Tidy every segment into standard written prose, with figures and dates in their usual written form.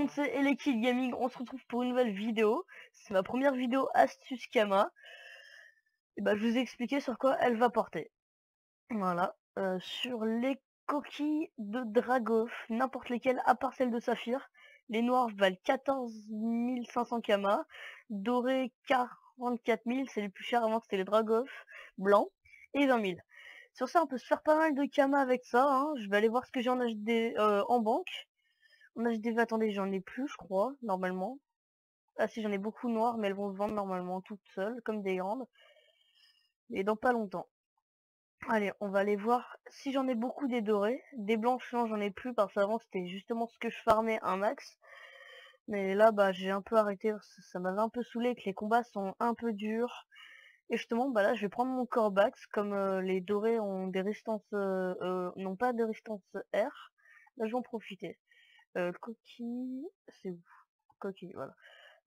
monde, c'est Elekid Gaming, on se retrouve pour une nouvelle vidéo. C'est ma première vidéo astuce Kama. Et bah, je vous ai expliqué sur quoi elle va porter. Voilà, sur les coquilles de Dragof, n'importe lesquelles à part celle de Saphir. Les noirs valent 14 500 Kama, dorés 44 000, c'est les plus chers, avant c'était les Dragof blancs, et 20 000. Sur ça, on peut se faire pas mal de Kama avec ça, hein. Je vais aller voir ce que j'ai en HD en banque. En HDV, attendez, j'en ai plus, je crois, normalement. Ah si, j'en ai beaucoup noires, mais elles vont se vendre normalement toutes seules, comme des grandes. Et dans pas longtemps. Allez, on va aller voir si j'en ai beaucoup des dorés. Des blanches, non, j'en ai plus, parce qu'avant, c'était justement ce que je farmais un max. Mais là, bah, j'ai un peu arrêté, ça m'avait un peu saoulé, que les combats sont un peu durs. Et justement, bah là, je vais prendre mon Corbax, comme les dorés ont des résistances, n'ont pas de résistance R. Là, je vais en profiter. Coquille, c'est où? Coquille, voilà.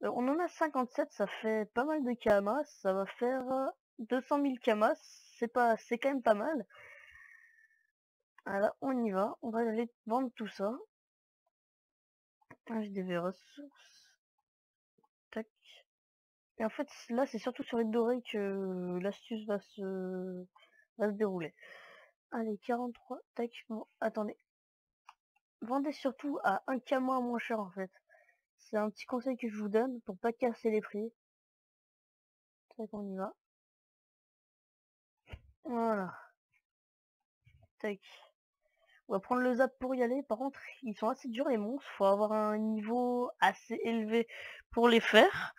On en a 57, ça fait pas mal de Kama, ça va faire 200 000 Kama, c'est quand même pas mal. Alors on y va, on va aller vendre tout ça. J'ai des ressources. Tac. Et en fait là c'est surtout sur les dorés que l'astuce va se dérouler. Allez, 43, tac, bon, attendez. Vendez surtout à 1 Kama moins cher en fait. C'est un petit conseil que je vous donne pour pas casser les prix. Tac, on y va. Voilà. Tac. On va prendre le zap pour y aller. Par contre, ils sont assez durs les monstres. Faut avoir un niveau assez élevé pour les faire.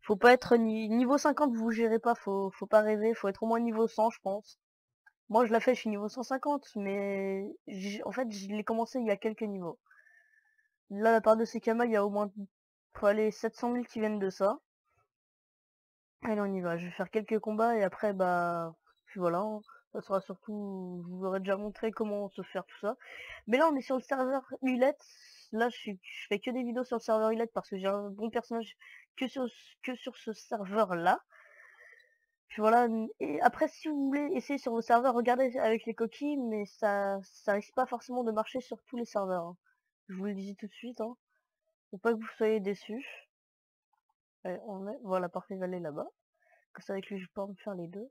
Faut pas être niveau 50, vous gérez pas. Faut pas rêver. Faut être au moins niveau 100, je pense. Moi, je l'ai fait, je suis niveau 150, mais en fait, je l'ai commencé il y a quelques niveaux. Là, la part de ces kamas, il y a au moins, faut aller 700 000 qui viennent de ça. Allez, on y va. Je vais faire quelques combats et après, bah, puis voilà, hein. Ça sera surtout, je vous aurais déjà montré comment se faire tout ça. Mais là, on est sur le serveur Hulette. Là, je fais que des vidéos sur le serveur Hulette parce que j'ai un bon personnage que sur ce serveur-là. Puis voilà. Et après, si vous voulez essayer sur vos serveurs, regardez avec les coquilles, mais ça risque pas forcément de marcher sur tous les serveurs, hein. Je vous le dis tout de suite, hein. Faut pas que vous soyez déçus. Allez, voilà, parfait, il va aller là-bas. Comme ça, avec lui, je peux en faire les deux.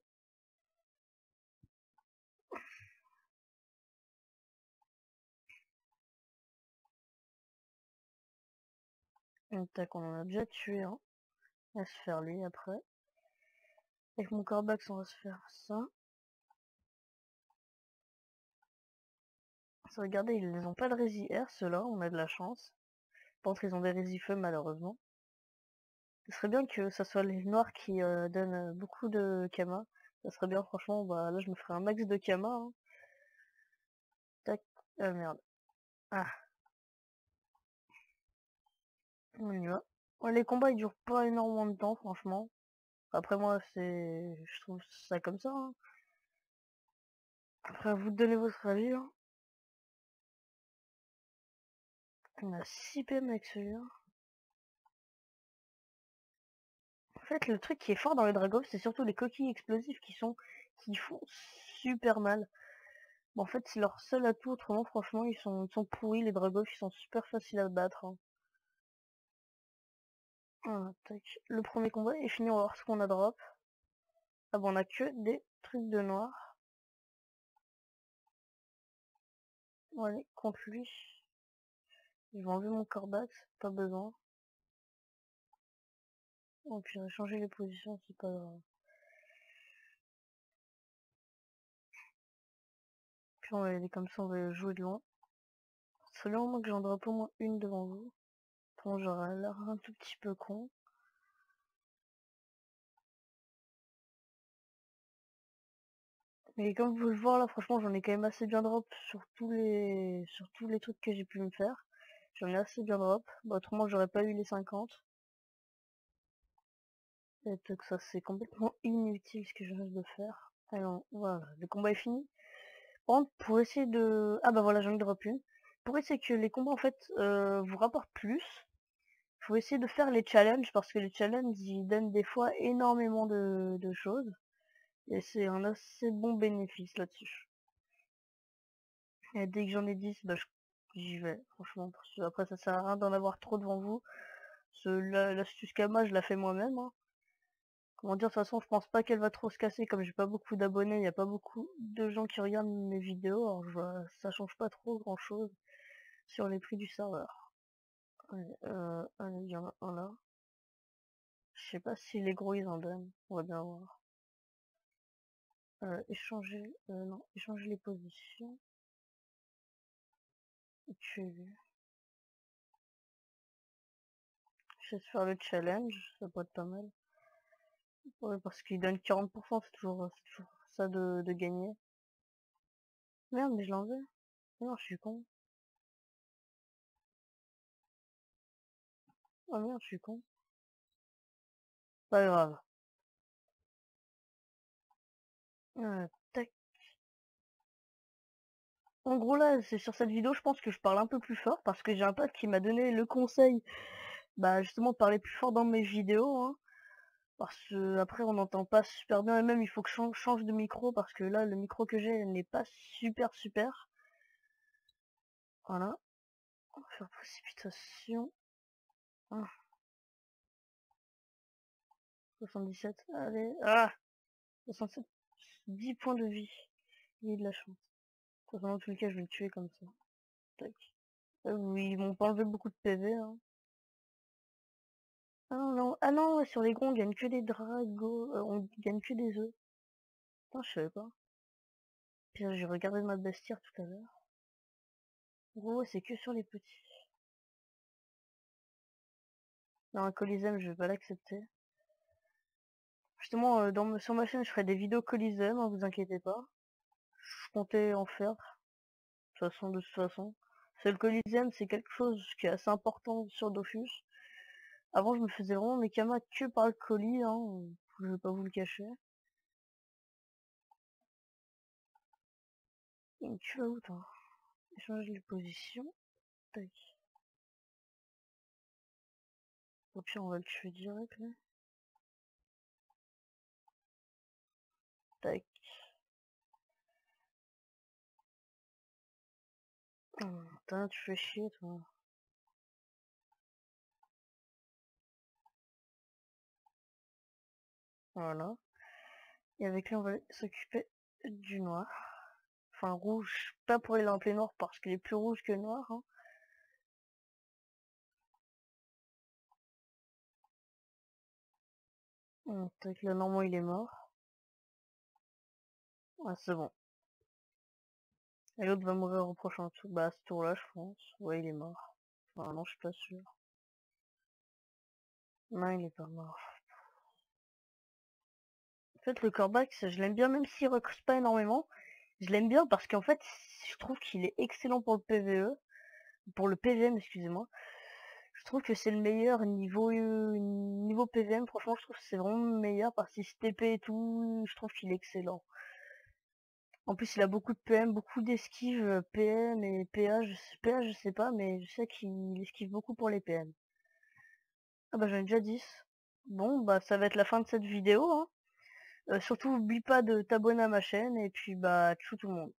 Tac, on en a déjà tué un. On va se faire lui après. Avec mon Corbax, on va se faire ça. Regardez, ils n'ont pas de rési R, ceux-là, on a de la chance. Par contre, ils ont des rési feu, malheureusement. Ce serait bien que ça soit les noirs qui donnent beaucoup de Kama. Ça serait bien, franchement. Bah là, je me ferai un max de Kama, hein. Tac. Merde. Ah, on y va. Ouais, les combats, ils durent pas énormément de temps, franchement. Après, moi, je trouve ça comme ça, hein. Après, à vous de donner votre avis, hein. On a 6 PM avec celui-là. En fait, le truc qui est fort dans les Dragov, c'est surtout les coquilles explosives qui font super mal. Bon, en fait, c'est leur seul atout, autrement, franchement, ils sont pourris, les Dragov, ils sont super faciles à battre, hein. Voilà, tac. Le premier combat est fini, on va voir ce qu'on a drop. Ah bon, on a que des trucs de noir. Bon, allez, contre lui. Je vais enlever mon Corbax, pas besoin. Bon, puis on va changer les positions, c'est pas grave. Puis on va y aller comme ça, on va jouer de loin. C'est le moment que j'en drop au moins une devant vous. Bon, j'aurais l'air un tout petit peu con. Mais comme vous le voyez là, franchement, j'en ai quand même assez bien drop sur tous les trucs que j'ai pu me faire. J'en ai assez bien drop. Bah, autrement, j'aurais pas eu les 50. Et que ça, c'est complètement inutile ce que je viens de faire. Alors, voilà, le combat est fini. Par contre, pour essayer de... Ah bah voilà, j'en ai drop une. Pour essayer que les combats, en fait, vous rapportent plus, faut essayer de faire les challenges, parce que les challenges, ils donnent des fois énormément de choses. Et c'est un assez bon bénéfice là-dessus. Et dès que j'en ai 10, bah, j'y vais, franchement, parce que après ça sert à rien d'en avoir trop devant vous. L'astuce Kama, je la fais moi-même, hein. Comment dire, de toute façon, je pense pas qu'elle va trop se casser, comme j'ai pas beaucoup d'abonnés, il y a pas beaucoup de gens qui regardent mes vidéos, alors ça change pas trop grand chose sur les prix du serveur. Allez, allez, il y en a un là. Je sais pas si les gros ils en donnent, on va bien voir. Non, échanger les positions. Tu je vais faire le challenge, ça peut être pas mal. Ouais, parce qu'il donne 40%, c'est toujours ça de gagner. Merde, mais je l'en veux. Non, je suis con. Oh merde, je suis con. Pas grave. Tac. En gros là, c'est sur cette vidéo, je pense que je parle un peu plus fort parce que j'ai un pote qui m'a donné le conseil, bah justement de parler plus fort dans mes vidéos, hein, parce que après on n'entend pas super bien et même il faut que je change de micro parce que là le micro que j'ai n'est pas super. Voilà. On va faire précipitation. Ah, 77. Allez. Ah, 67. 10 points de vie. Il y a de la chance. De toute façon, dans tous les cas, je vais le tuer comme ça. Tac. Oui, ils m'ont pas enlevé beaucoup de PV, hein. Ah non, non. Ah non, ouais, sur les gros, on gagne que des dragos. On gagne que des œufs. Putain, je savais pas. Puis j'ai regardé ma bestiaire tout à l'heure. Gros, c'est que sur les petits. Non, un Coliseum, je vais pas l'accepter. Justement, sur ma chaîne, je ferai des vidéos Coliseum, hein, vous inquiétez pas. Je comptais en faire. De toute façon. C'est le Coliseum, c'est quelque chose qui est assez important sur Dofus. Avant, je me faisais vraiment mes kamas que par le colis, hein. Je vais pas vous le cacher. Et tu vas où, toi? Échanger les positions. Tac. Au pire, on va le tuer direct, là. Tac. Putain, tu fais chier, toi. Voilà. Et avec lui, on va s'occuper du noir. Enfin, rouge. Pas pour les lampes noirs, parce qu'il est plus rouge que noir, hein. Tac, là, normalement, il est mort. Ah, c'est bon. Et l'autre va mourir au prochain tour. Bah, à ce tour-là, je pense. Ouais, il est mort. Enfin, non, je suis pas sûr. Non, il est pas mort. En fait, le Corbax, je l'aime bien, même s'il recrute pas énormément. Je l'aime bien parce qu'en fait, je trouve qu'il est excellent pour le PVE. Pour le PVM, excusez-moi. Je trouve que c'est le meilleur niveau PVM. Franchement, je trouve que c'est vraiment le meilleur parce qu'il se TP et tout. Je trouve qu'il est excellent. En plus, il a beaucoup de PM, beaucoup d'esquives PM et PA, je sais pas, mais je sais qu'il esquive beaucoup pour les PM. Ah bah j'en ai déjà 10. Bon, bah ça va être la fin de cette vidéo, hein. Surtout, oublie pas de t'abonner à ma chaîne et puis bah tchou tout le monde.